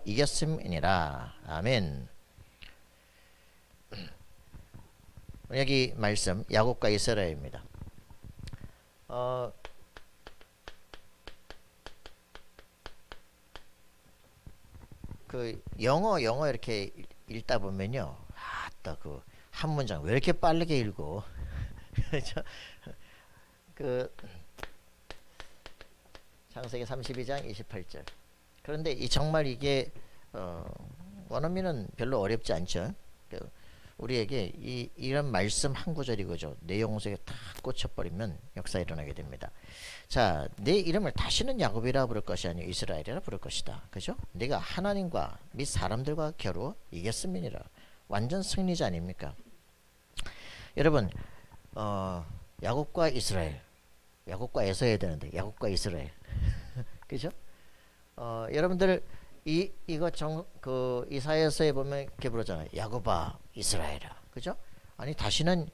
이겼음이니라. 아멘. 여기 말씀 야곱과 이스라엘입니다. 그 영어 이렇게 읽다 보면요, 아따 그 한 문장 왜 이렇게 빠르게 읽어? 그렇죠? 그 창세기 32장 28절. 그런데 정말 이게 원어민은 별로 어렵지 않죠. 우리에게 이런 말씀 한 구절이 그죠, 내용 속에 다 꽂혀버리면 역사 일어나게 됩니다. 자, 내 이름을 다시는 야곱이라 부를 것이 아니요 이스라엘이라 부를 것이다. 그죠? 내가 하나님과 및 사람들과 겨루 이겼음이니라. 완전 승리자 아닙니까? 여러분, 야곱과 이스라엘, 야곱과 에서 해야 되는데 야곱과 이스라엘, 그죠? 여러분들 이거 그 이사야서에 보면 이렇게 부르잖아요. 야곱아 이스라엘아, 그죠? 아니 다시는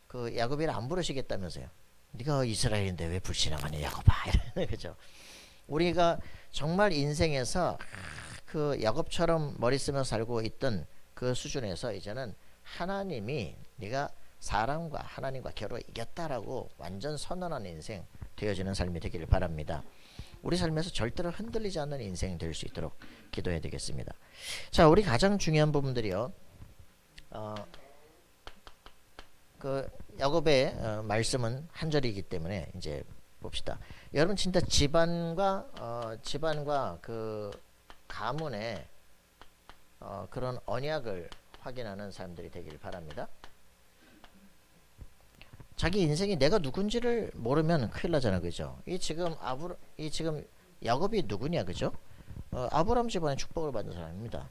그 야곱이라 안 부르시겠다면서요. 네가 이스라엘인데 왜 불신앙하냐 야곱아, 이러는 거죠. 우리가 정말 인생에서 그 야곱처럼 머리 쓰며 살고 있던 그 수준에서 이제는 하나님이 네가 사람과 하나님과 겨루 이겼다라고 완전 선언하는 인생 되어지는 삶이 되기를 바랍니다. 우리 삶에서 절대로 흔들리지 않는 인생 될 수 있도록 기도해야 되겠습니다. 자, 우리 가장 중요한 부분들이요. 그 야곱의 말씀은 한 절이기 때문에 이제 봅시다. 여러분 진짜 집안과 그 가문의 그런 언약을 확인하는 사람들이 되길 바랍니다. 자기 인생이 내가 누군지를 모르면 큰일 나잖아, 그죠? 이 지금 야곱이 누구냐, 그죠? 아브라함 집안의 축복을 받은 사람입니다.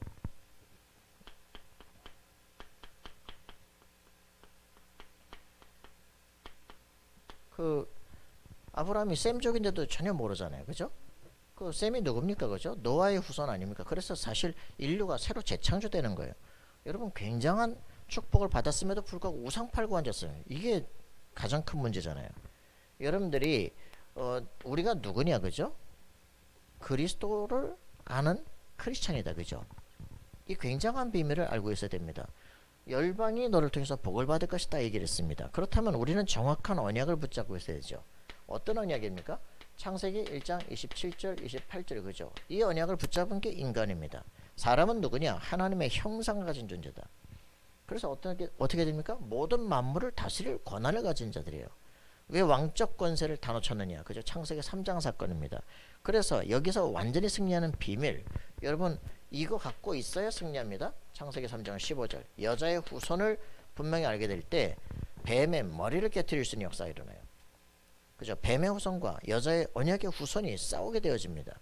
그 아브라함이 셈족인데도 전혀 모르잖아요, 그죠? 그 셈이 누굽니까, 그죠? 노아의 후손 아닙니까? 그래서 사실 인류가 새로 재창조되는 거예요. 여러분 굉장한 축복을 받았음에도 불구하고 우상 팔고 앉았어요. 이게 가장 큰 문제잖아요. 여러분들이 우리가 누구냐, 그죠? 그리스도를 아는 크리스찬이다, 그죠? 이 굉장한 비밀을 알고 있어야 됩니다. 열방이 너를 통해서 복을 받을 것이다 얘기를 했습니다. 그렇다면 우리는 정확한 언약을 붙잡고 있어야죠. 어떤 언약입니까? 창세기 1장 27절 28절, 그죠? 이 언약을 붙잡은 게 인간입니다. 사람은 누구냐? 하나님의 형상을 가진 존재다. 그래서 어떻게 됩니까? 모든 만물을 다스릴 권한을 가진 자들이에요. 왜 왕적 권세를 다 놓쳤느냐? 그죠? 창세기 3장 사건입니다. 그래서 여기서 완전히 승리하는 비밀, 여러분 이거 갖고 있어야 승리합니다. 창세기 3장 15절, 여자의 후손을 분명히 알게 될 때 뱀의 머리를 깨트릴 수 있는 역사가 일어나요. 그죠? 뱀의 후손과 여자의 언약의 후손이 싸우게 되어집니다.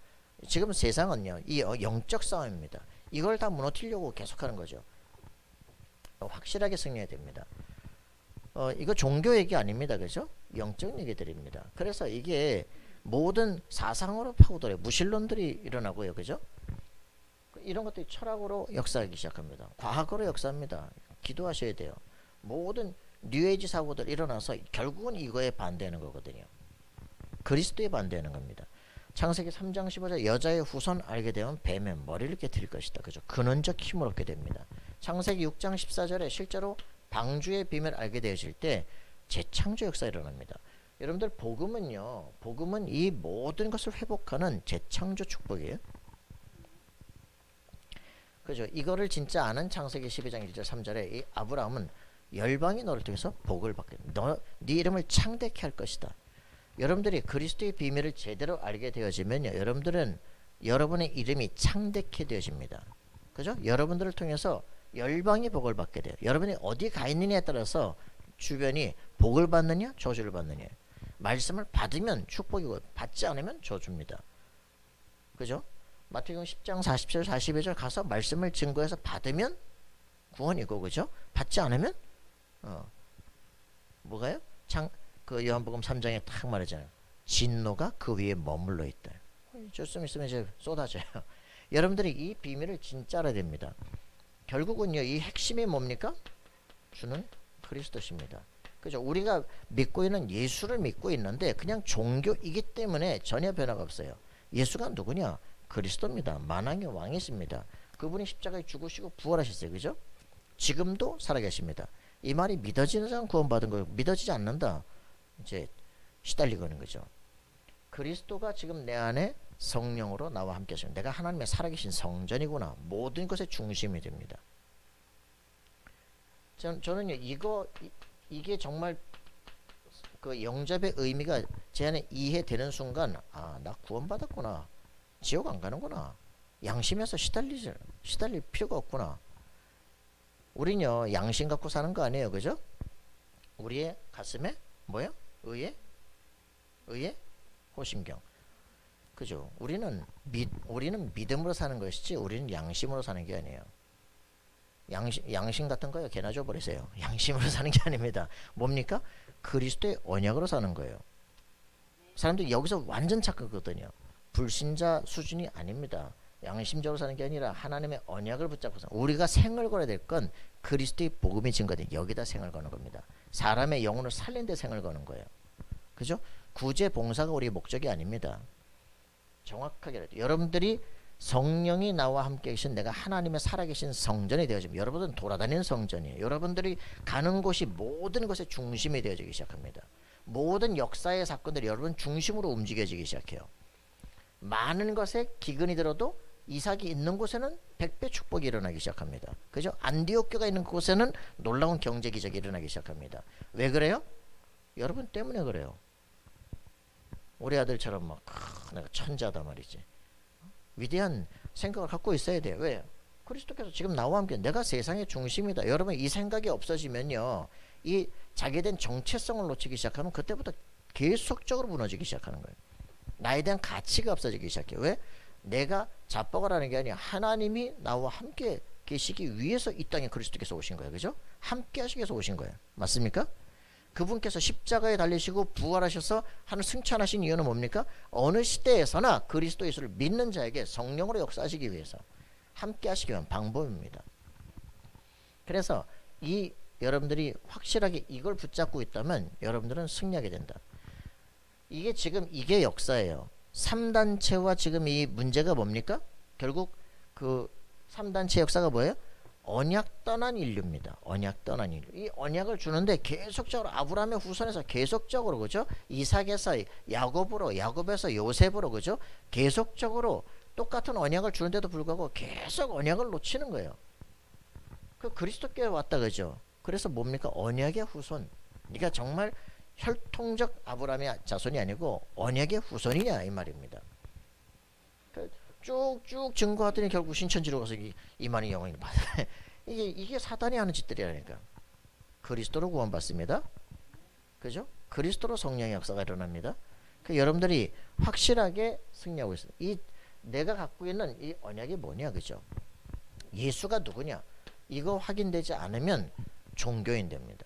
지금 세상은요, 이 영적 싸움입니다. 이걸 다 무너뜨리려고 계속하는 거죠. 확실하게 승리해야 됩니다. 이거 종교 얘기 아닙니다, 그죠? 영적 얘기들입니다. 그래서 이게 모든 사상으로 파고들어요. 무신론들이 일어나고요, 그죠? 이런 것들이 철학으로 역사하기 시작합니다. 과학으로 역사합니다. 기도하셔야 돼요. 모든 뉴에이지 사고들 일어나서 결국은 이거에 반대하는 거거든요. 그리스도에 반대하는 겁니다. 창세기 3장 15절, 여자의 후손 알게 되면 뱀의 머리를 깨트릴 것이다, 그죠? 근원적 힘을 얻게 됩니다. 창세기 6장 14절에 실제로 방주의 비밀을 알게 되어질 때 재창조 역사가 일어납니다. 여러분들 복음은요, 복음은 이 모든 것을 회복하는 재창조 축복이에요. 그죠? 이거를 진짜 아는 창세기 12장 1절 3절에 이 아브라함은 열방이 너를 통해서 복을 받게, 네 이름을 창대케 할 것이다. 여러분들이 그리스도의 비밀을 제대로 알게 되어지면요, 여러분의 이름이 창대케 되어집니다. 그죠? 여러분들을 통해서 열방이 복을 받게 돼요. 여러분이 어디 가 있느냐에 따라서 주변이 복을 받느냐 저주를 받느냐. 말씀을 받으면 축복이고 받지 않으면 저주입니다. 그죠? 마태복음 10장 40절 42절 가서 말씀을 증거해서 받으면 구원이고, 그죠? 받지 않으면 뭐가요? 그 요한복음 3장에 딱 말하잖아요. 진노가 그 위에 머물러 있다. 좀 있으면 이제 쏟아져요. 여러분들이 이 비밀을 진짜 알아야 됩니다. 결국은요, 이 핵심이 뭡니까? 주는 그리스도십니다. 그죠? 우리가 믿고 있는 예수를 믿고 있는데 그냥 종교이기 때문에 전혀 변화가 없어요. 예수가 누구냐? 그리스도입니다. 만왕의 왕이십니다. 그분이 십자가에 죽으시고 부활하셨어요. 그죠? 지금도 살아계십니다. 이 말이 믿어지는 사람 구원받은 거예요. 믿어지지 않는다. 이제 시달리고는 거죠. 그리스도가 지금 내 안에 성령으로 나와 함께 하시는, 내가 하나님의 살아계신 성전이구나. 모든 것의 중심이 됩니다. 저는요, 이게 정말 그 영접의 의미가 제 안에 이해되는 순간, 아, 나 구원받았구나. 지옥 안 가는구나. 양심에서 시달릴 필요가 없구나. 우리는요, 양심 갖고 사는 거 아니에요. 그죠? 우리의 가슴에 뭐요? 의에 호심경. 그죠? 우리는 믿음으로 사는 것이지 우리는 양심으로 사는 게 아니에요. 양심 같은 거요, 개나 줘버리세요. 양심으로 사는 게 아닙니다. 뭡니까? 그리스도의 언약으로 사는 거예요. 사람들이 여기서 완전 착각하거든요. 불신자 수준이 아닙니다. 양심적으로 사는 게 아니라 하나님의 언약을 붙잡고 사는, 우리가 생을 걸어야 될 건 그리스도의 복음이 증거된 여기다 생을 거는 겁니다. 사람의 영혼을 살린 데 생을 거는 거예요. 그죠? 구제 봉사가 우리의 목적이 아닙니다. 정확하게 여러분들이 성령이 나와 함께 계신, 내가 하나님의 살아계신 성전이 되어지면 여러분은 돌아다니는 성전이에요. 여러분들이 가는 곳이 모든 것의 중심이 되어지기 시작합니다. 모든 역사의 사건들이 여러분 중심으로 움직여지기 시작해요. 많은 것에 기근이 들어도 이삭이 있는 곳에는 100배 축복이 일어나기 시작합니다. 그죠? 안디옥 교가 있는 곳에는 놀라운 경제 기적이 일어나기 시작합니다. 왜 그래요? 여러분 때문에 그래요. 우리 아들처럼 막 내가 천자다 말이지. 위대한 생각을 갖고 있어야 돼요. 왜? 그리스도께서 지금 나와 함께 내가 세상의 중심이다. 여러분 이 생각이 없어지면요, 이 자기된 정체성을 놓치기 시작하면 그때부터 계속적으로 무너지기 시작하는 거예요. 나에 대한 가치가 없어지기 시작해요. 왜? 내가 자뻑을 하는 게 아니라 하나님이 나와 함께 계시기 위해서 이 땅에 그리스도께서 오신 거예요. 그죠? 함께 하시기 위해서 오신 거예요. 맞습니까? 그분께서 십자가에 달리시고 부활하셔서 하늘 승천하신 이유는 뭡니까? 어느 시대에서나 그리스도 예수를 믿는 자에게 성령으로 역사하시기 위해서, 함께 하시기 위한 방법입니다. 그래서 여러분들이 확실하게 이걸 붙잡고 있다면 여러분들은 승리하게 된다. 이게 역사예요. 3단체와 지금 이 문제가 뭡니까? 결국 그 3단체 역사가 뭐예요? 언약 떠난 인류입니다. 언약 떠난 인류. 이 언약을 주는데 계속적으로 아브라함의 후손에서 계속적으로, 그죠? 이삭에서 야곱으로, 야곱에서 요셉으로, 그죠? 계속적으로 똑같은 언약을 주는데도 불구하고 계속 언약을 놓치는 거예요. 그 그리스도께 왔다, 그죠? 그래서 뭡니까? 언약의 후손. 그러니까 정말 혈통적 아브라함의 자손이 아니고 언약의 후손이냐 이 말입니다. 쭉쭉 증거하더니 결국 신천지로 가서 이만희 영혼을 받아요. 이게 사단이 하는 짓들이라니까. 그리스도로 구원받습니다. 그죠? 그리스도로 성령의 역사가 일어납니다. 여러분들이 확실하게 승리하고 있어요. 내가 갖고 있는 이 언약이 뭐냐, 그죠? 예수가 누구냐? 이거 확인되지 않으면 종교인 됩니다.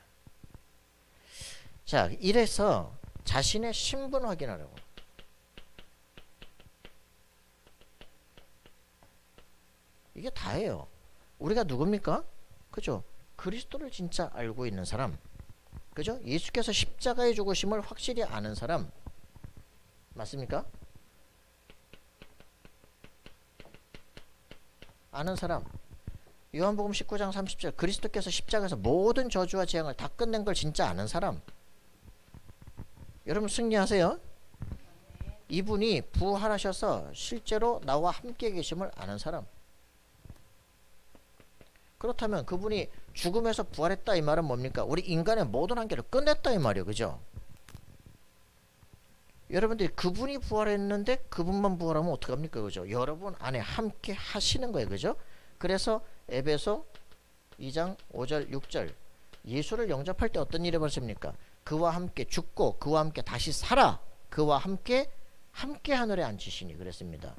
자, 이래서 자신의 신분 확인하라고. 이게 다예요. 우리가 누굽니까? 그죠? 그리스도를 진짜 알고 있는 사람. 그죠? 예수께서 십자가의 죽으심을 확실히 아는 사람. 맞습니까? 아는 사람. 요한복음 19장 30절, 그리스도께서 십자가에서 모든 저주와 재앙을 다 끝낸 걸 진짜 아는 사람. 여러분 승리하세요. 이분이 부활하셔서 실제로 나와 함께 계심을 아는 사람. 그렇다면 그분이 죽음에서 부활했다 이 말은 뭡니까? 우리 인간의 모든 한계를 끝냈다 이 말이에요. 그죠? 여러분들이 그분이 부활했는데 그분만 부활하면 어떡합니까? 그죠? 여러분 안에 함께 하시는 거예요. 그죠? 그래서 에베소 2장 5절 6절, 예수를 영접할 때 어떤 일이 벌어집니까? 그와 함께 죽고 그와 함께 다시 살아 그와 함께 하늘에 앉히시니 그랬습니다.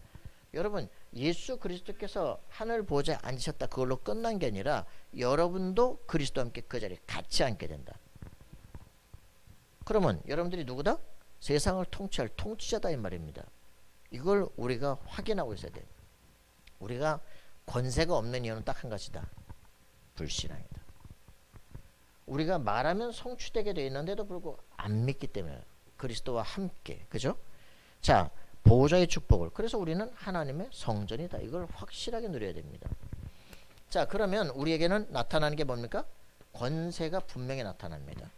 여러분 예수 그리스도께서 하늘 보좌에 앉으셨다 그걸로 끝난 게 아니라 여러분도 그리스도와 함께 그 자리에 같이 앉게 된다. 그러면 여러분들이 누구다? 세상을 통치할 통치자다 이 말입니다. 이걸 우리가 확인하고 있어야 돼요. 우리가 권세가 없는 이유는 딱 한 가지다. 불신앙이다. 우리가 말하면 성취되게 되어 있는데도 불구하고 안 믿기 때문에, 그리스도와 함께. 그죠? 자, 보호자의 축복을. 그래서 우리는 하나님의 성전이다. 이걸 확실하게 누려야 됩니다. 자, 그러면 우리에게는 나타나는 게 뭡니까? 권세가 분명히 나타납니다.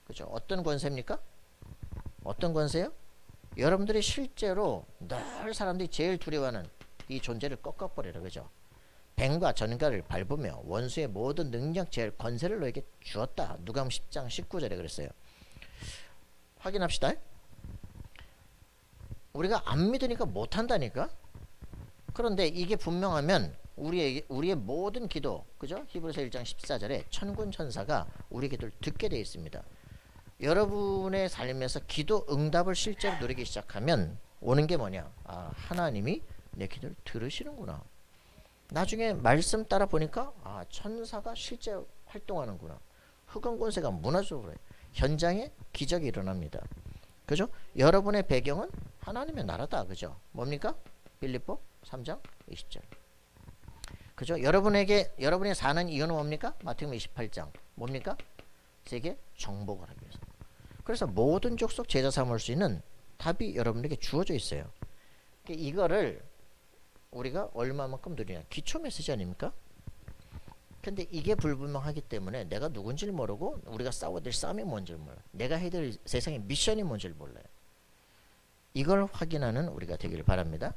그죠? 어떤 권세입니까? 어떤 권세요? 여러분들이 실제로 늘 사람들이 제일 두려워하는 이 존재를 꺾어버리라. 그죠? 뱀과 전갈을 밟으며 원수의 모든 능력, 제일 권세를 너에게 주었다. 누가복음 10장 19절에 그랬어요. 확인합시다. 우리가 안 믿으니까 못한다니까. 그런데 이게 분명하면 우리의 모든 기도, 그죠? 히브리서 1장 14절에 천군 천사가 우리 기도를 듣게 되어 있습니다. 여러분의 삶에서 기도 응답을 실제로 누리기 시작하면 오는 게 뭐냐? 아, 하나님이 내 기도를 들으시는구나. 나중에 말씀 따라 보니까 아, 천사가 실제 활동하는구나. 흑암 권세가 무너져 버려요. 현장에 기적이 일어납니다. 그죠? 여러분의 배경은 하나님의 나라다. 그죠? 뭡니까? 빌립보 3장 20절. 그죠? 여러분이 사는 이유는 뭡니까? 마태복음 28장. 뭡니까? 세계 정복을 하기 위해서. 그래서 모든 족속 제자 삼을 수 있는 답이 여러분에게 주어져 있어요. 이거를 우리가 얼마만큼 누리냐. 기초 메시지 아닙니까? 근데 이게 불분명하기 때문에 내가 누군지를 모르고 우리가 싸워야 될 싸움이 뭔지를 몰라요. 내가 해야 될 세상의 미션이 뭔지를 몰라요. 이걸 확인하는 우리가 되기를 바랍니다.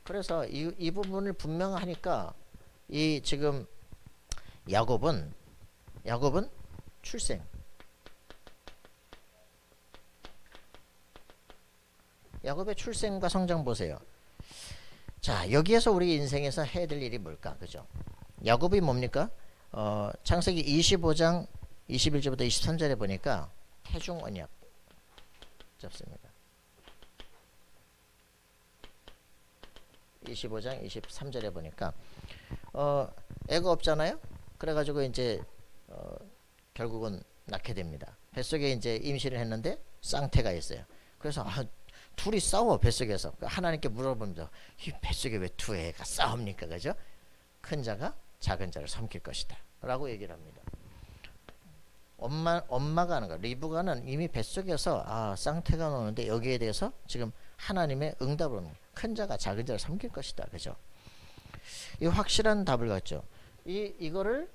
그래서 이 부분을 분명하니까 이 지금 야곱은 출생. 야곱의 출생과 성장 보세요. 자, 여기에서 우리 인생에서 해야 될 일이 뭘까? 그죠? 야곱이 뭡니까? 창세기 25장 21절부터 23절에 보니까 태중 언약 잡습니다. 25장 23절에 보니까 애가 없잖아요. 그래가지고 이제 결국은 낳게 됩니다. 뱃속에 이제 임신을 했는데 쌍태가 있어요. 그래서 둘이 싸워. 뱃속에서 하나님께 물어봅니다. 이 뱃속에 왜 두 애가 싸웁니까? 그죠? 큰 자가 작은 자를 섬길 것이다 라고 얘기를 합니다. 엄마가 하는 거, 리브가는 이미 뱃속에서 쌍태가 나오는데 여기에 대해서 지금 하나님의 응답을 합니다. 큰 자가 작은 자를 섬길 것이다. 그죠? 이 확실한 답을 갖죠. 이거를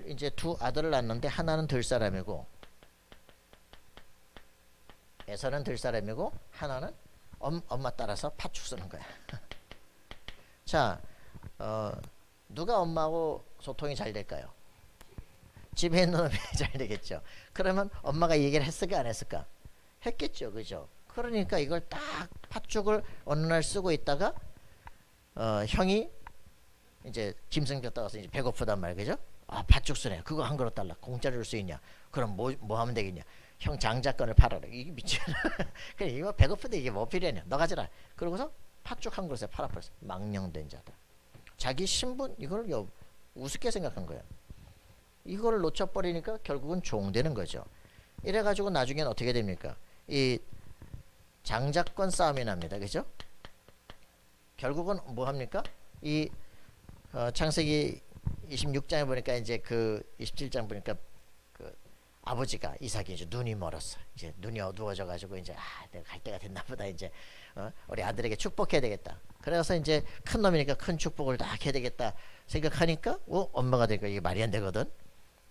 이제 두 아들을 낳는데 하나는 들사람이고 에서는 들사람이고 하나는 엄마 따라서 팥죽 쓰는 거야. 자, 누가 엄마하고 소통이 잘 될까요? 집에 있는 놈이 잘 되겠죠. 그러면 엄마가 얘기를 했을까 안 했을까? 했겠죠. 그죠? 그러니까 이걸 딱 팥죽을 어느 날 쓰고 있다가 형이 이제 짐승 겼다 가서 이제 배고프단 말이야. 그죠? 팥죽 쓰네. 그거 한 그릇 달라. 공짜로 줄 수 있냐? 그럼 뭐 하면 되겠냐? 형 장자권을 팔아라. 이게 미치겠네. 그래, 이거 배고픈데 이게 뭐 필요하냐? 너 가져라. 그러고서 팥죽 한 그릇에 팔아버렸어. 망령된 자다. 자기 신분 이걸 우습게 생각한 거야. 이거를 놓쳐버리니까 결국은 종되는 거죠. 이래가지고 나중엔 어떻게 됩니까? 이 장자권 싸움이 납니다. 그죠? 결국은 뭐 합니까? 이 창세기 26장에 보니까 이제 그 27장 보니까 그 아버지가 이삭이 이제 눈이 멀었어. 이제 눈이 어두워져 가지고 이제 내가 갈 때가 됐나 보다. 이제 우리 아들에게 축복해야 되겠다. 그래서 이제 큰 놈이니까 큰 축복을 다 해야 되겠다 생각하니까 엄마가 되니까 이게 말이 안 되거든.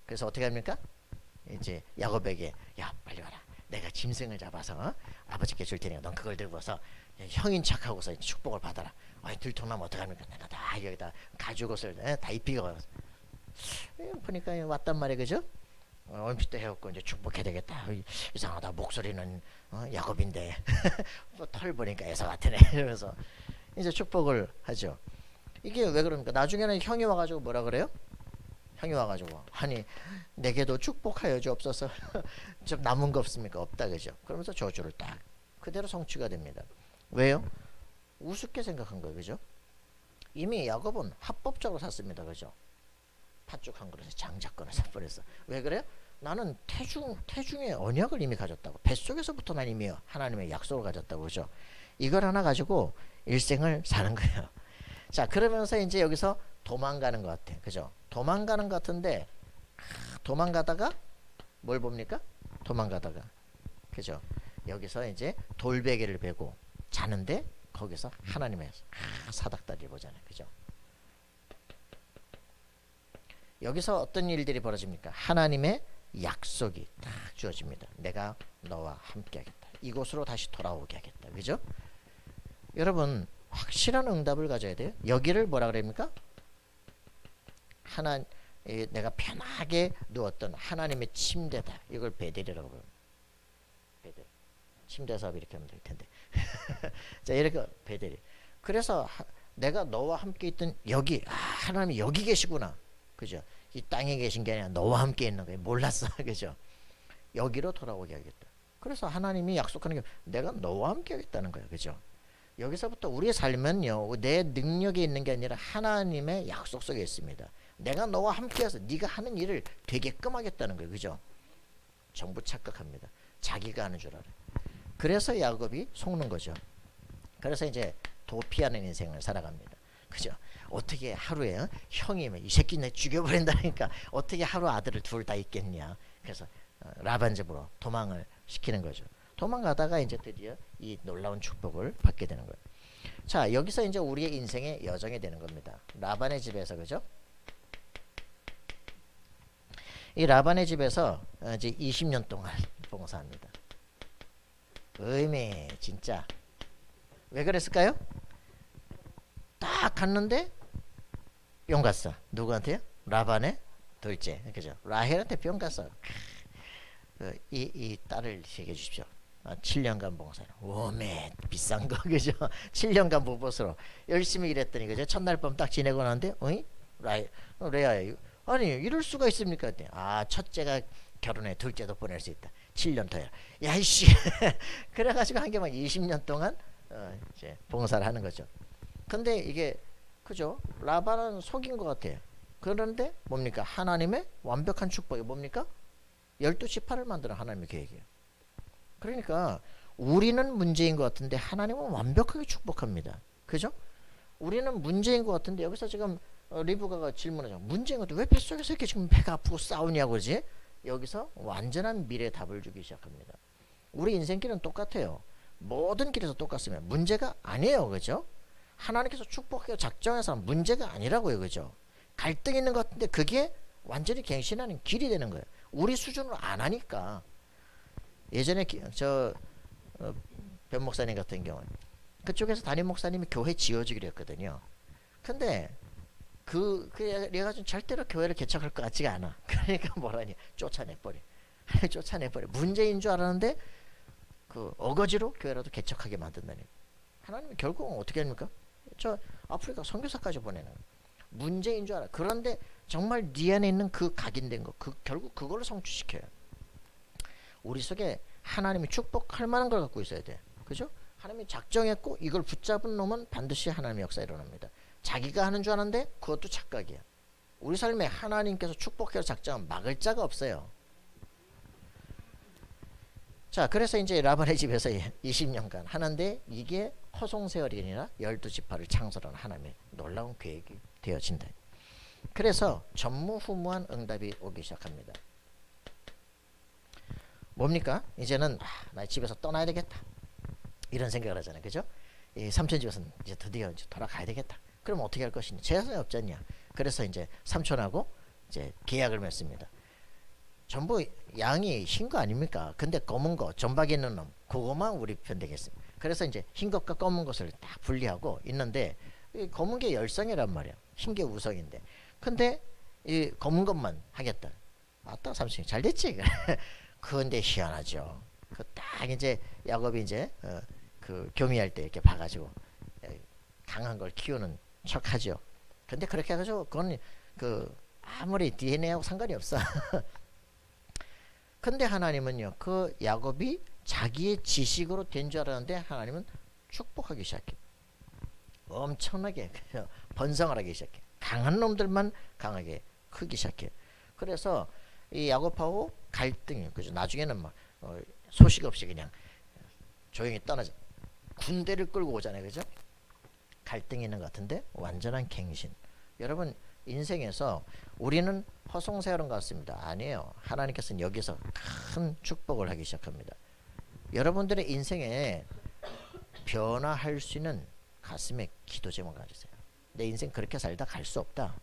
그래서 어떻게 합니까? 이제 야곱에게 야 빨리 와라. 내가 짐승을 잡아서 아버지께 줄 테니까 넌 그걸 들고서 형인 척하고서 이제 축복을 받아라. 들통나면 어떡합니까? 내가 다 여기다 가죽옷을 다 입히고 보니까 왔단 말이에요. 그죠? 원피도 해갖고 이제 축복해야 되겠다. 이상하다. 목소리는 야곱인데 털 보니까 에서 같으네. 그래서 이제 축복을 하죠. 이게 왜 그럽니까? 나중에는 형이 와가지고 뭐라 그래요? 형이 와가지고 아니 내게도 축복하여 주옵소서. 좀 남은 거 없습니까? 없다. 그죠? 그러면서 저주를 딱 그대로 성취가 됩니다. 왜요? 우습게 생각한 거예요. 그죠? 이미 야곱은 합법적으로 샀습니다. 그죠? 팥죽 한 그릇에 장자권을 사버렸어. 왜 그래요? 나는 태중의 언약을 이미 가졌다고. 뱃속에서부터 난 이미 하나님의 약속을 가졌다고. 그죠? 이걸 하나 가지고 일생을 사는 거예요. 자, 그러면서 이제 여기서 도망가는 것 같아. 그죠? 도망가는 것 같은데 도망가다가 뭘 봅니까? 도망가다가 그죠? 여기서 이제 돌베개를 베고 자는데 거기서 하나님의 사닥다리를 보잖아요. 그죠? 여기서 어떤 일들이 벌어집니까? 하나님의 약속이 딱 주어집니다. 내가 너와 함께 하겠다. 이곳으로 다시 돌아오게 하겠다. 그죠? 여러분 확실한 응답을 가져야 돼요. 여기를 뭐라 그럽니까? 내가 편하게 누웠던 하나님의 침대다. 이걸 베델이라고 부릅니다. 베델. 침대 사업 이렇게 하면 될 텐데. 자, 이렇게 베델이. 그래서 내가 너와 함께 있던 여기, 하나님이 여기 계시구나. 그죠? 이 땅에 계신 게 아니라 너와 함께 있는 거예요. 몰랐어. 그죠? 여기로 돌아오게 하겠다. 그래서 하나님이 약속하는 게 내가 너와 함께 하겠다는 거예요. 그죠? 여기서부터 우리의 삶은요, 내 능력에 있는 게 아니라 하나님의 약속 속에 있습니다. 내가 너와 함께해서 네가 하는 일을 되게끔 하겠다는 거예요. 그죠? 전부 착각합니다. 자기가 하는 줄 알아요. 그래서 야곱이 속는 거죠. 그래서 이제 도피하는 인생을 살아갑니다. 그죠? 어떻게 하루에 형이 이 새끼 내 죽여버린다니까 어떻게 하루 아들을 둘 다 있겠냐. 그래서 라반 집으로 도망을 시키는 거죠. 도망가다가 이제 드디어 이 놀라운 축복을 받게 되는 거예요. 자, 여기서 이제 우리의 인생의 여정이 되는 겁니다. 라반의 집에서, 그죠? 이 라반의 집에서 이제 20년 동안 봉사합니다. 의미 진짜 왜 그랬을까요? 딱 갔는데 뿅 갔어. 누구한테요? 라반의 둘째, 그죠? 라헬한테 뿅 갔어. 이 딸을 얘기해 주십시오. 7년간 봉사를. 오메 비싼 거, 그죠? 7년간 무보수로 열심히 일했더니, 그죠? 첫날 밤 딱 지내고 나는데, 어이? 레아야, 아니 이럴 수가 있습니까? 첫째가 결혼해 둘째도 보낼 수 있다. 7년 더 해라. 야이씨. 그래가지고 한 개만 20년 동안 이제 봉사를 하는 거죠. 근데 이게, 그죠? 라반은 속인 것 같아요. 그런데 뭡니까? 하나님의 완벽한 축복이 뭡니까? 12지파를 만드는 하나님의 계획이에요. 그러니까 우리는 문제인 것 같은데 하나님은 완벽하게 축복합니다. 그죠? 우리는 문제인 것 같은데 여기서 지금 리브가가 질문하죠. 문제인 것 같은데 왜 뱃속에서 이렇게 지금 배가 아프고 싸우냐고, 그러지? 여기서 완전한 미래 답을 주기 시작합니다. 우리 인생길은 똑같아요. 모든 길에서 똑같습니다. 문제가 아니에요. 그죠? 하나님께서 축복하게 작정해서 문제가 아니라고요. 그죠? 갈등이 있는 것 같은데 그게 완전히 갱신하는 길이 되는 거예요. 우리 수준으로 안 하니까. 예전에 변 목사님 같은 경우는 그쪽에서 담임 목사님이 교회 지어주기로 했거든요. 근데 얘가 좀 절대로 교회를 개척할 것 같지가 않아. 그러니까 뭐라니, 쫓아내버려. 쫓아내버려. 문제인 줄 알았는데 어거지로 교회라도 개척하게 만든다니. 하나님은 결국은 어떻게 합니까? 저 아프리카 선교사까지 보내는 문제인 줄 알아. 그런데 정말 네 안에 있는 그 각인된 거, 결국 그걸로 성취시켜요. 우리 속에 하나님이 축복할 만한 걸 갖고 있어야 돼. 그죠? 하나님이 작정했고 이걸 붙잡은 놈은 반드시 하나님의 역사 일어납니다. 자기가 하는 줄 아는데 그것도 착각이야. 우리 삶에 하나님께서 축복해서 작정한 막을 자가 없어요. 자, 그래서 이제 라반의 집에서 20년간 하는데 이게 허송세월이 아니라 12지파를 창설하는 하나님의 놀라운 계획이 되어진다. 그래서 전무후무한 응답이 오기 시작합니다. 뭡니까? 이제는 나 집에서 떠나야 되겠다. 이런 생각을 하잖아요. 그죠? 이 삼촌 집에서는 이제 드디어 이제 돌아가야 되겠다. 그럼 어떻게 할 것이냐? 재산이 없잖냐. 그래서 이제 삼촌하고 이제 계약을 맺습니다. 전부 양이 흰 거 아닙니까? 근데 검은 거, 점박이 있는 놈, 그거만 우리 편 되겠습니다. 그래서 이제 흰 것과 검은 것을 딱 분리하고 있는데, 이 검은 게 열성이란 말이야. 흰 게 우성인데. 근데 이 검은 것만 하겠다. 맞다, 삼촌이 잘 됐지. 그런데 희한하죠. 딱 이제 야곱이 이제 그 교미할 때 이렇게 봐가지고 강한 걸 키우는 척하죠. 근데 그렇게 해가지고 그건 아무리 DNA하고 상관이 없어. 근데 하나님은요, 그 야곱이 자기의 지식으로 된 줄 알았는데 하나님은 축복하기 시작해. 엄청나게 번성을 하기 시작해. 강한 놈들만 강하게 크기 시작해. 그래서 이 야곱하고 갈등이, 그죠? 나중에는 막 소식 없이 그냥 조용히 떠나자. 군대를 끌고 오잖아요, 그죠? 갈등이 있는 것 같은데 완전한 갱신. 여러분, 인생에서 우리는 허송세월한 것 같습니다. 아니에요. 하나님께서는 여기서 큰 축복을 하기 시작합니다. 여러분들의 인생에 변화할 수 있는 가슴에 기도 제목 가지세요. 내 인생 그렇게 살다 갈 수 없다.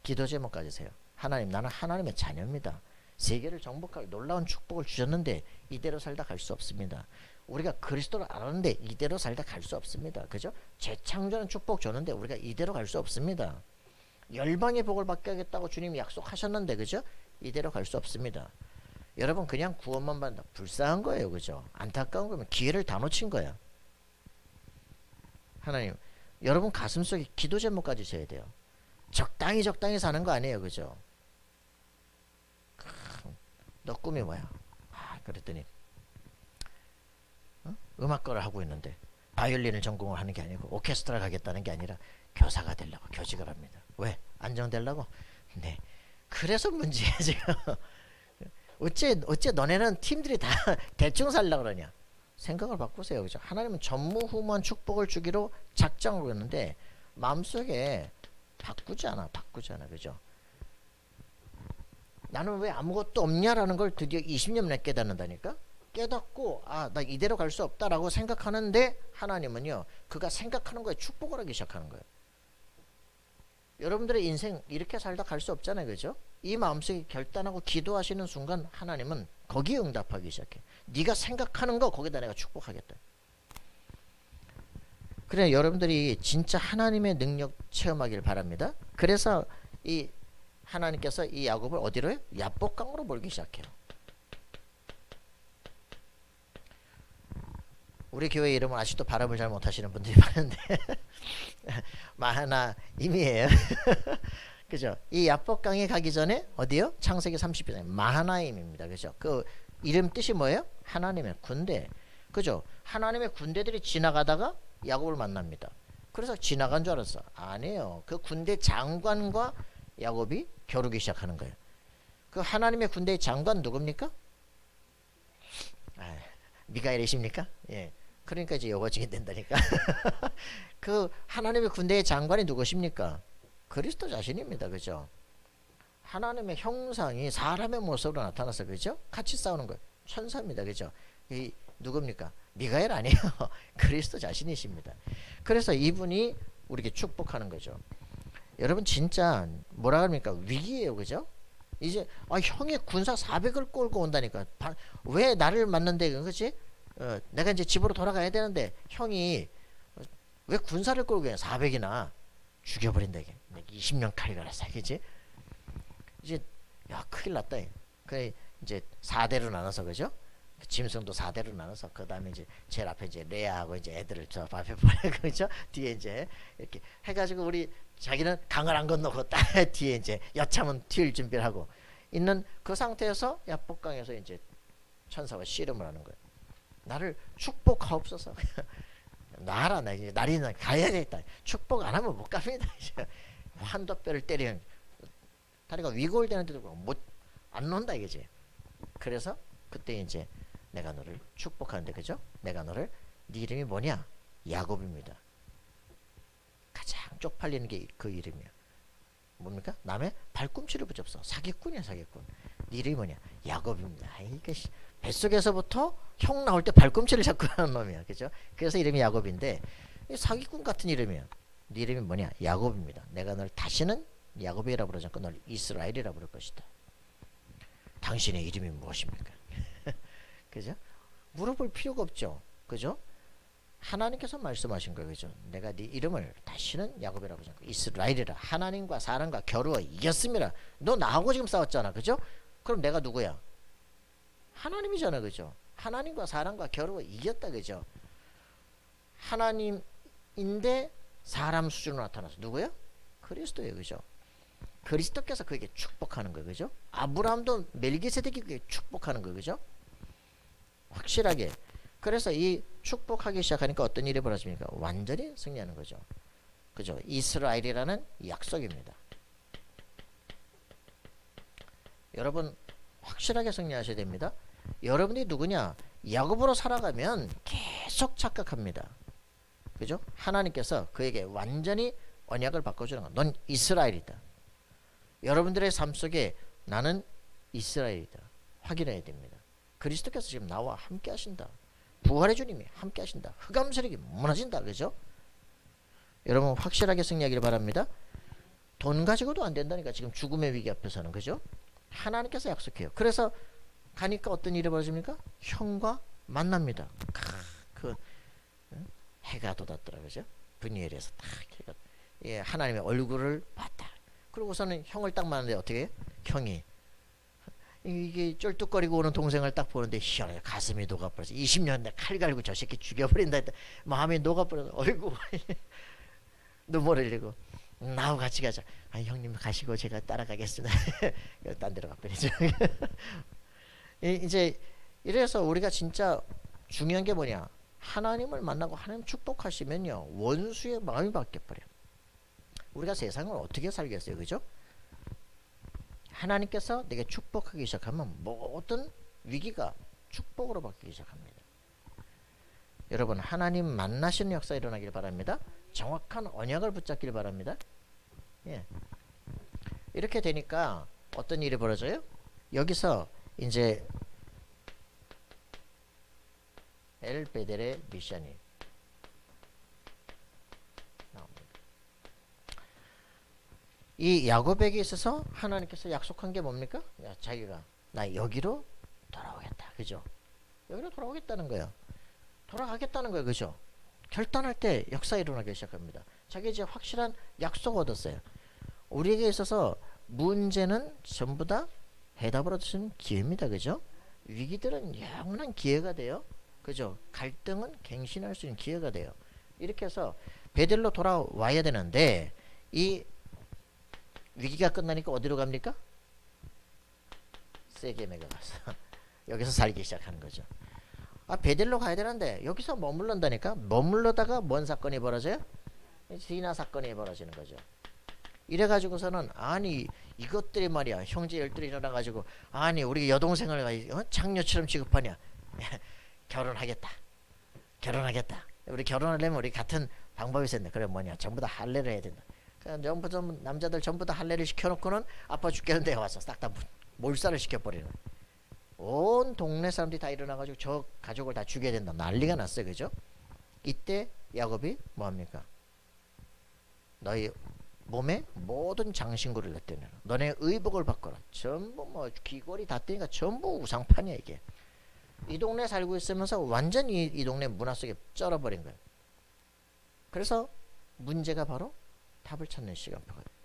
기도 제목 가지세요. 하나님, 나는 하나님의 자녀입니다. 세계를 정복할 놀라운 축복을 주셨는데 이대로 살다 갈 수 없습니다. 우리가 그리스도를 알았는데 이대로 살다 갈 수 없습니다. 그죠? 재창조하는 축복 줬는데 우리가 이대로 갈 수 없습니다. 열방의 복을 받게 하겠다고 주님이 약속하셨는데, 그죠? 이대로 갈 수 없습니다. 여러분, 그냥 구원만 받는다. 불쌍한 거예요. 그죠? 안타까운 거면 기회를 다 놓친 거야. 하나님, 여러분 가슴속에 기도 제목까지 있어야 돼요. 적당히 사는 거 아니에요. 그죠? 너 꿈이 뭐야? 그랬더니 음악과를 하고 있는데 바이올린을 전공을 하는 게 아니고 오케스트라 가겠다는 게 아니라 교사가 되려고 교직을 합니다. 왜? 안정되려고? 네. 그래서 문제야 지금. 어째 너네는 팀들이 다 대충 살려고 그러냐? 생각을 바꾸세요. 그죠? 하나님은 전무후무한 축복을 주기로 작정하고 있는데 마음속에 바꾸지 않아. 그죠? 나는 왜 아무것도 없냐라는 걸 드디어 20년 만에 깨닫는다니까? 깨닫고 나 이대로 갈 수 없다라고 생각하는데 하나님은요, 그가 생각하는 거에 축복을 하기 시작하는 거예요. 여러분들의 인생 이렇게 살다 갈 수 없잖아요. 그죠? 이 마음속에 결단하고 기도하시는 순간 하나님은 거기에 응답하기 시작해. 네가 생각하는 거 거기다 내가 축복하겠다. 그래, 여러분들이 진짜 하나님의 능력 체험하길 바랍니다. 그래서 이 하나님께서 이 야곱을 어디로 해요? 야복강으로 몰기 시작해요. 우리 교회 이름은 아직도 발음을 잘 못하시는 분들이 많은데 마하나임이에요. 그죠? 이 야복강에 가기 전에 어디요? 창세기 30장 마하나임입니다. 그죠? 그 이름 뜻이 뭐예요? 하나님의 군대. 그죠? 하나님의 군대들이 지나가다가 야곱을 만납니다. 그래서 지나간 줄 알았어. 아니에요. 그 군대 장관과 야곱이 겨루기 시작하는 거예요. 그 하나님의 군대의 장관 누굽니까? 미가엘이십니까? 예. 그러니까 이제 요거 증인된다니까. 그 하나님의 군대의 장관이 누구십니까? 그리스도 자신입니다. 그죠? 하나님의 형상이 사람의 모습으로 나타나서, 그죠? 같이 싸우는 거예요. 천사입니다. 그죠? 이 누굽니까? 미가엘 아니에요. 그리스도 자신이십니다. 그래서 이분이 우리에게 축복하는 거죠. 여러분 진짜 뭐라 합니까? 위기예요. 그죠? 이제 형이 군사 400을 끌고 온다니까. 왜 나를 만난대? 그렇지? 내가 이제 집으로 돌아가야 되는데 형이 왜 군사를 끌고 그냥 400이나 죽여버린다. 이게 20년 칼이 갈았어. 그지? 이제 큰일 났다. 그래 이제 4대로 나눠서, 그죠? 짐승도 4대로 나눠서 그 다음에 이제 제일 앞에 이제 레아하고 이제 애들을 저 앞에 보내고, 그죠? 뒤에 이제 이렇게 해가지고 우리 자기는 강을 안 건너고 딱 뒤에 이제 여차하면 튀을 준비를 하고 있는 그 상태에서 야복강에서 이제 천사가 씨름을 하는 거예요. 나를 축복하옵소서. 놔라, 나 이제 날이 가야겠다. 축복 안 하면 못 갑니다. 이제 환도뼈를 때리는 다리가 위골되는데도 못 안 논다 이거지. 그래서 그때 이제 내가 너를 축복하는데, 그죠? 내가 너를, 네 이름이 뭐냐? 야곱입니다. 가장 쪽팔리는 게 그 이름이야. 뭡니까? 남의 발꿈치를 붙잡서 사기꾼이야, 사기꾼. 네 이름이 뭐냐? 야곱입니다. 이게 뱃속에서부터 형 나올 때 발꿈치를 잡고 하는 놈이야. 그죠? 그래서 이름이 야곱인데 사기꾼 같은 이름이야. 네 이름이 뭐냐? 야곱입니다. 내가 널 다시는 야곱이라 부르지 않고 널 이스라엘이라 부를 것이다. 당신의 이름이 무엇입니까? 그죠? 물어볼 필요가 없죠. 그죠? 하나님께서 말씀하신 거예요. 그죠? 내가 네 이름을 다시는 야곱이라 부르지 않고 이스라엘이라. 하나님과 사람과 겨루어 이겼습니다. 너 나하고 지금 싸웠잖아. 그죠? 그럼 내가 누구야? 하나님이잖아. 그죠? 하나님과 사람과 겨루어 이겼다. 그죠? 하나님인데 사람 수준으로 나타나서 누구야? 그리스도예요. 그죠? 그리스도께서 그에게 축복하는 거예요. 그죠? 아브라함도 멜기세덱이 그에게 축복하는 거예요. 그죠? 확실하게. 그래서 이 축복하기 시작하니까 어떤 일이 벌어집니까? 완전히 승리하는 거죠. 그죠? 이스라엘이라는 약속입니다. 여러분 확실하게 승리하셔야 됩니다. 여러분이 누구냐? 야곱으로 살아가면 계속 착각합니다. 그죠? 하나님께서 그에게 완전히 언약을 바꿔주는 거야. 넌 이스라엘이다. 여러분들의 삶 속에 나는 이스라엘이다. 확인해야 됩니다. 그리스도께서 지금 나와 함께 하신다. 부활의 주님이 함께 하신다. 흑암 세력이 무너진다. 그죠? 여러분 확실하게 승리하기를 바랍니다. 돈 가지고도 안 된다니까. 지금 죽음의 위기 앞에서는. 그죠? 하나님께서 약속해요. 그래서 가니까 어떤 일이 벌어집니까? 형과 만납니다. 그 해가 돋았더라. 그죠? 브니엘에서 딱 해가, 예, 하나님의 얼굴을 봤다. 그러고서는 형을 딱 만났는데 어떻게 해요? 형이 이게 쩔뚝거리고 오는 동생을 딱 보는데 희한해. 가슴이 녹아버려서 20년 내 칼 갈고 저 새끼 죽여버린다 했다. 마음이 녹아버려서 얼굴 눈물을 흘리고 나하고 같이 가자. 아, 형님 가시고 제가 따라가겠습니다. 딴 데로 가버리죠. 이제 이래서 우리가 진짜 중요한 게 뭐냐? 하나님을 만나고 하나님 축복하시면요, 원수의 마음이 바뀌어버려. 우리가 세상을 어떻게 살겠어요? 그죠? 하나님께서 내게 축복하기 시작하면 모든 위기가 축복으로 바뀌기 시작합니다. 여러분 하나님 만나시는 역사 일어나길 바랍니다. 정확한 언약을 붙잡길 바랍니다. 예. 이렇게 되니까 어떤 일이 벌어져요? 여기서 이제 엘 베델의 미션이 나옵니다. 이 야곱에게 있어서 하나님께서 약속한 게 뭡니까? 야, 자기가 나 여기로 돌아오겠다. 그죠? 여기로 돌아오겠다는 거예요. 돌아가겠다는 거예요. 그죠? 결단할 때 역사 일어나기 시작합니다. 자기 이제 확실한 약속 얻었어요. 우리에게 있어서 문제는 전부 다 해답을 얻으시는 기회입니다. 그죠? 위기들은 영원한 기회가 돼요. 그죠? 갈등은 갱신할 수 있는 기회가 돼요. 이렇게 해서 베델로 돌아와야 되는데 이 위기가 끝나니까 어디로 갑니까? 세겜에 가서 여기서 살기 시작하는 거죠. 아, 베델로 가야 되는데 여기서 머물른다니까. 머물러다가 뭔 사건이 벌어져요? 디나 사건이 벌어지는 거죠. 이래가지고서는 아니 이것들이 말이야 형제 열둘이 일어나가지고 아니 우리 여동생을 장녀처럼 취급하냐. 결혼하겠다. 우리 결혼하려면 우리 같은 방법이 있었네. 그래 뭐냐 전부 다 할례를 해야 된다. 전부 남자들 전부 다 할례를 시켜놓고는 아파 죽겠는데 와서 싹 다 몰살을 시켜버리는. 온 동네 사람들이 다 일어나가지고 저 가족을 다 죽여야 된다. 난리가 났어요. 그죠? 이때 야곱이 뭐합니까? 너희 몸에 모든 장신구를 냈더니 너네 의복을 바꿔라. 전부 뭐 귀걸이 다 떼니까 전부 우상판이야 이게. 이 동네 살고 있으면서 완전히 이 동네 문화 속에 쩔어버린 거예요. 그래서 문제가 바로 답을 찾는 시간표가 돼요.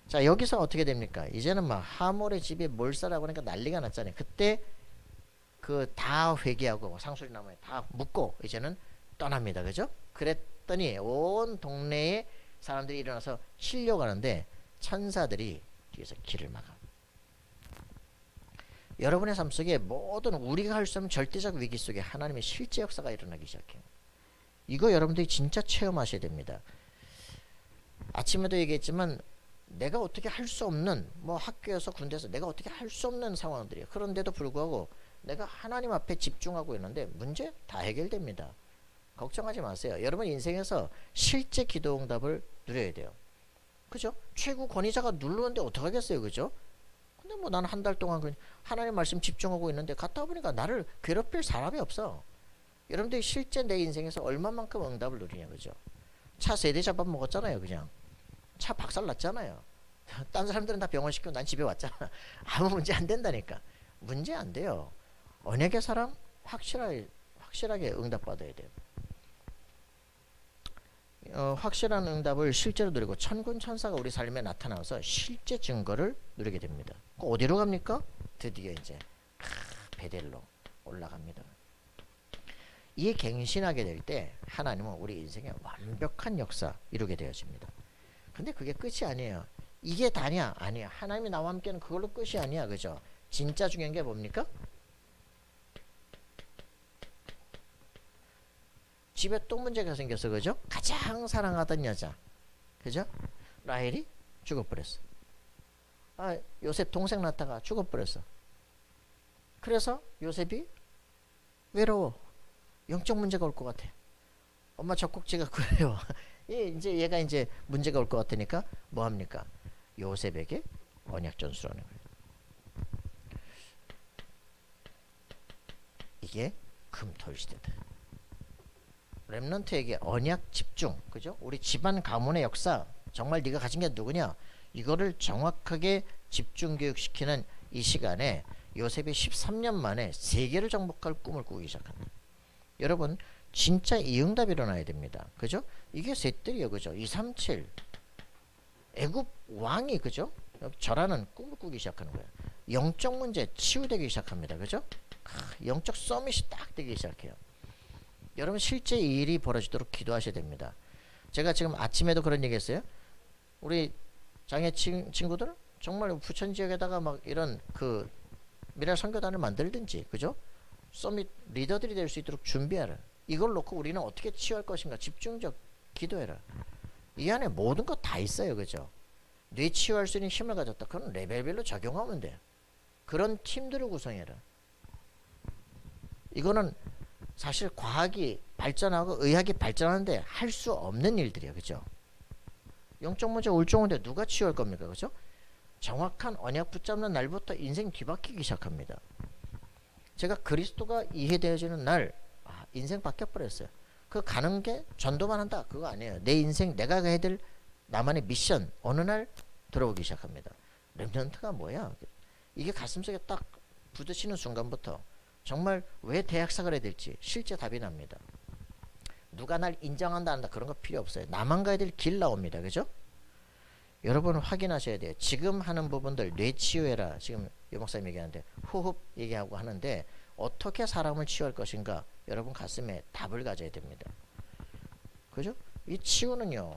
자 여기서 어떻게 됩니까? 이제는 막 하몰의 집에 몰살하고 하니까 난리가 났잖아요. 그때 그 다 회개하고 상수리나무에 다 묶고 이제는 떠납니다. 그죠? 그랬더니 온 동네에 사람들이 일어나서 실려가는데 천사들이 뒤에서 길을 막아. 여러분의 삶 속에 모든 우리가 할 수 없는 절대적 위기 속에 하나님의 실제 역사가 일어나기 시작해요. 이거 여러분들이 진짜 체험하셔야 됩니다. 아침에도 얘기했지만 내가 어떻게 할 수 없는 뭐 학교에서 군대에서 내가 어떻게 할 수 없는 상황들이에요. 그런데도 불구하고 내가 하나님 앞에 집중하고 있는데 문제 다 해결됩니다. 걱정하지 마세요. 여러분 인생에서 실제 기도 응답을 누려야 돼요. 그죠? 최고 권위자가 누르는데 어떡하겠어요. 그죠? 근데 뭐 나는 한 달 동안 하나님 말씀 집중하고 있는데 갔다 보니까 나를 괴롭힐 사람이 없어. 여러분들이 실제 내 인생에서 얼마만큼 응답을 누리냐. 그죠? 차 세대 잡아먹었잖아요. 그냥 차 박살 났잖아요. 딴 사람들은 다 병원 시키고 난 집에 왔잖아. 아무 문제 안 된다니까. 문제 안 돼요. 언약의 사람 확실하게 응답받아야 돼요. 확실한 응답을 실제로 누리고 천군 천사가 우리 삶에 나타나서 실제 증거를 누리게 됩니다. 어디로 갑니까? 드디어 이제 베델로 올라갑니다. 이에 갱신하게 될 때 하나님은 우리 인생에 완벽한 역사 이루게 되어집니다. 근데 그게 끝이 아니에요. 이게 다냐? 아니야. 하나님이 나와 함께는 그걸로 끝이 아니야. 그죠? 진짜 중요한 게 뭡니까? 집에 또 문제가 생겼어. 그죠? 가장 사랑하던 여자. 그죠? 라헬이 죽어버렸어. 아, 요셉 동생 낳다가 죽어버렸어. 그래서 요셉이 외로워. 영적 문제가 올 것 같아. 엄마 젖꼭지가 그래요. 이제 얘가 이제 문제가 올 것 같으니까 뭐 합니까? 요셉에게 언약 전수를 하는 거예요. 이게 금토일 시대다. 렘넌트에게 언약 집중, 그죠? 우리 집안 가문의 역사, 정말 네가 가진 게 누구냐? 이거를 정확하게 집중 교육시키는 이 시간에 요셉이 13년 만에 세계를 정복할 꿈을 꾸기 시작한다. 여러분, 진짜 이응답이 일어나야 됩니다. 그죠? 이게 셋들이요, 그죠? 237 애굽 왕이, 그죠? 절하는 꿈을 꾸기 시작하는 거예요. 영적 문제 치유되기 시작합니다. 그죠? 영적 서밋이 딱 되기 시작해요. 여러분, 실제 이 일이 벌어지도록 기도하셔야 됩니다. 제가 지금 아침에도 그런 얘기 했어요. 우리 장애 친구들 정말 부천 지역에다가 막 이런 그 미랄 선교단을 만들든지, 그죠? 서밋 리더들이 될 수 있도록 준비하라. 이걸 놓고 우리는 어떻게 치유할 것인가 집중적 기도해라. 이 안에 모든 것 다 있어요. 그죠? 뇌 치유할 수 있는 힘을 가졌다. 그건 레벨별로 적용하면 돼요. 그런 팀들을 구성해라. 이거는 사실 과학이 발전하고 의학이 발전하는데 할 수 없는 일들이에요. 그죠? 영적 문제 울종인데 누가 치유할 겁니까? 그죠? 정확한 언약 붙잡는 날부터 인생 뒤바뀌기 시작합니다. 제가 그리스도가 이해되어지는 날 인생 바뀌어버렸어요. 그 가는 게 전도만 한다 그거 아니에요. 내 인생 내가 가야 될 나만의 미션 어느 날 들어오기 시작합니다. 렘넌트가 뭐야? 이게 가슴속에 딱 부딪히는 순간부터 정말 왜 대학생을 해야 될지 실제 답이 납니다. 누가 날 인정한다 한다 그런 거 필요 없어요. 나만 가야 될 길 나옵니다. 그죠? 여러분 확인하셔야 돼요. 지금 하는 부분들 뇌치유해라. 지금 유 목사님 얘기하는데 호흡 얘기하고 하는데 어떻게 사람을 치유할 것인가 여러분 가슴에 답을 가져야 됩니다. 그죠? 이 치유는요.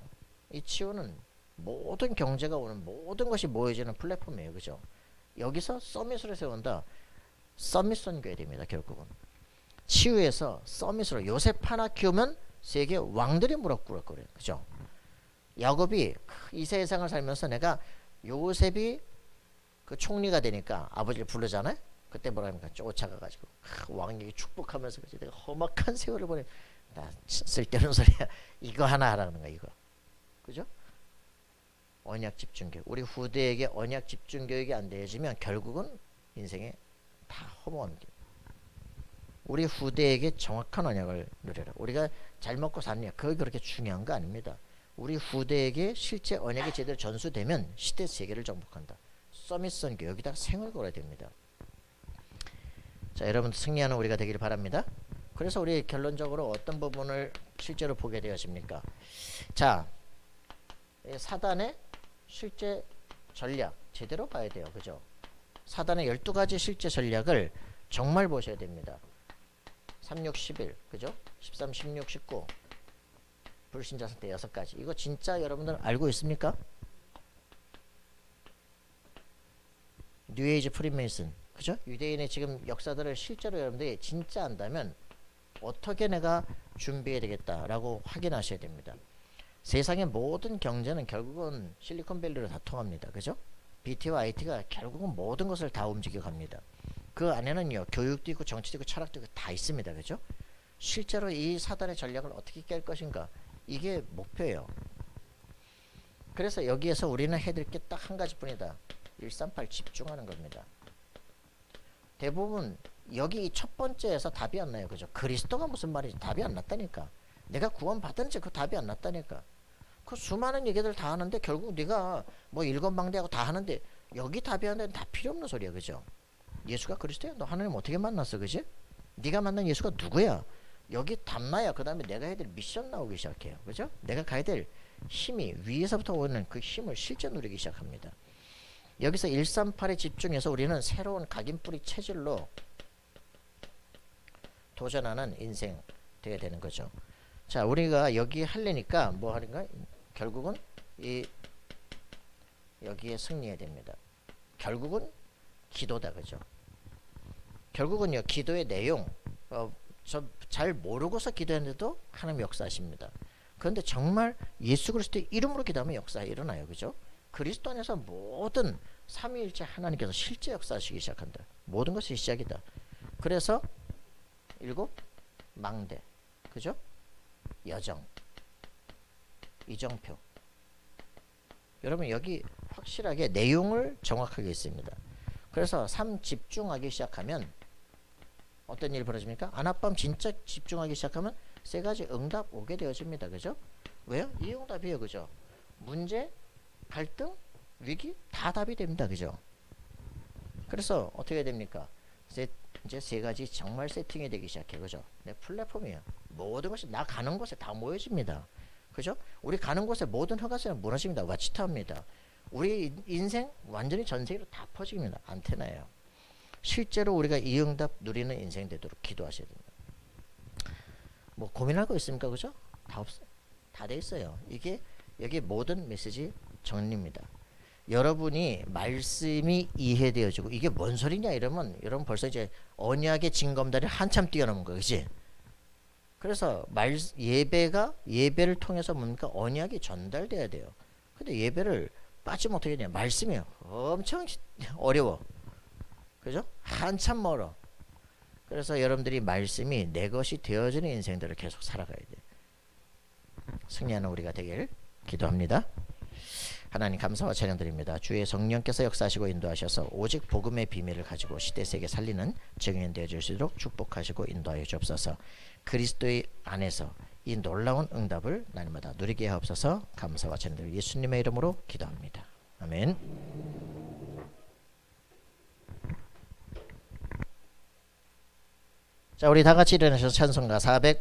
이 치유는 모든 경제가 오는 모든 것이 모여지는 플랫폼이에요. 그죠? 여기서 서밋을 세운다. 서밋 선교해야 됩니다. 결국은. 치유에서 서밋으로 요셉 하나 키우면 세계 왕들이 무럭무럭거려요. 그죠? 야곱이 이 세상을 살면서 내가 요셉이 그 총리가 되니까 아버지를 부르잖아요. 그때 뭐라 합니까? 쫓아가가지고 왕에게 축복하면서 그치? 내가 험악한 세월을 보내. 나 쓸데없는 소리야. 이거 하나 하라는 거야. 이거. 그죠? 언약 집중 교육. 우리 후대에게 언약 집중 교육이 안 되어지면 결국은 인생에 다 허무합니다. 우리 후대에게 정확한 언약을 누려라. 우리가 잘 먹고 사느냐 그게 그렇게 중요한 거 아닙니다. 우리 후대에게 실제 언약이 제대로 전수되면 시대 세계를 정복한다. 서밋 선교 여기다가 생을 걸어야 됩니다. 자, 여러분 승리하는 우리가 되기를 바랍니다. 그래서 우리 결론적으로 어떤 부분을 실제로 보게 되었습니까? 자, 사단의 실제 전략 제대로 봐야 돼요. 그죠? 사단의 12가지 실제 전략을 정말 보셔야 됩니다. 3, 6, 11 그죠? 13, 16, 19 불신자 상태 6가지. 이거 진짜 여러분들 알고 있습니까? 뉴에이지 프리메이슨 그죠? 유대인의 지금 역사들을 실제로 여러분들이 진짜 안다면 어떻게 내가 준비해야 되겠다라고 확인하셔야 됩니다. 세상의 모든 경제는 결국은 실리콘밸리로 다 통합니다. 그죠? BT와 IT가 결국은 모든 것을 다 움직여 갑니다. 그 안에는요 교육도 있고 정치도 있고 철학도 있고 다 있습니다. 그죠? 실제로 이 사단의 전략을 어떻게 깰 것인가 이게 목표예요. 그래서 여기에서 우리는 해야 될 게 딱 한 가지뿐이다. 138 집중하는 겁니다. 대부분 여기 첫 번째에서 답이 안 나요. 그죠? 그리스도가 무슨 말이지? 답이 안 났다니까. 내가 구원 받았는지 그 답이 안 났다니까. 그 수많은 얘기들 다 하는데 결국 네가 뭐 일권방대하고 다 하는데 여기 답이 안 되는 다 필요 없는 소리야. 그죠? 예수가 그리스도야? 너 하나님 어떻게 만났어? 그지? 네가 만난 예수가 누구야? 여기 답나야 그 다음에 내가 해야 될 미션 나오기 시작해요. 그죠? 내가 가야 될 힘이 위에서부터 오는 그 힘을 실제 누리기 시작합니다. 여기서 138에 집중해서 우리는 새로운 각인뿌리 체질로 도전하는 인생 되게 되는 거죠. 자, 우리가 여기 하려니까 뭐 하는가? 결국은 여기에 승리해야 됩니다. 결국은 기도다. 그죠? 결국은요 기도의 내용 저 잘 모르고서 기도했는데도 하나님 역사하십니다. 그런데 정말 예수 그리스도의 이름으로 기도하면 역사가 일어나요. 그죠? 그리스도 안에서 모든 삼위일체 하나님께서 실제 역사하시기 시작한다. 모든 것이 시작이다. 그래서 7 망대 그죠? 여정 이정표 여러분 여기 확실하게 내용을 정확하게 있습니다. 그래서 3 집중하기 시작하면 어떤 일이 벌어집니까? 안압밤 진짜 집중하기 시작하면 세 가지 응답 오게 되어집니다. 그죠? 왜요? 이 응답이에요. 그죠? 문제, 갈등, 위기 다 답이 됩니다. 그죠? 그래서 어떻게 됩니까? 이제 세 가지 정말 세팅이 되기 시작해. 그죠? 내 플랫폼이에요. 모든 것이 나 가는 곳에 다 모여집니다. 그죠? 우리 가는 곳에 모든 허가선은 무너집니다. 와치타입니다. 우리 인생 완전히 전 세계로 다 퍼집니다. 안테나예요. 실제로 우리가 이 응답 누리는 인생 되도록 기도하셔야 됩니다. 뭐 고민할 거 있습니까? 그죠? 다 없어요. 다 돼 있어요. 이게 여기 모든 메시지 정리입니다. 여러분이 말씀이 이해되어지고 이게 뭔 소리냐 이러면 여러분 벌써 이제 언약의 징검다리를 한참 뛰어넘은 거예요. 그치? 그래서 예배를 통해서 뭡니까? 언약이 전달돼야 돼요. 근데 예배를 빠지면 어떻게 되냐? 말씀이요. 엄청 어려워. 그죠? 한참 멀어. 그래서 여러분들이 말씀이 내 것이 되어지는 인생들을 계속 살아가야 돼. 승리하는 우리가 되길 기도합니다. 하나님 감사와 찬양드립니다. 주의 성령께서 역사하시고 인도하셔서 오직 복음의 비밀을 가지고 시대세계 살리는 증인 되어질 수 있도록 축복하시고 인도하여 주옵소서. 그리스도의 안에서 이 놀라운 응답을 날마다 누리게 하옵소서. 감사와 찬양드리고 예수님의 이름으로 기도합니다. 아멘. 자, 우리 다 같이 일어나셔서 찬송가 400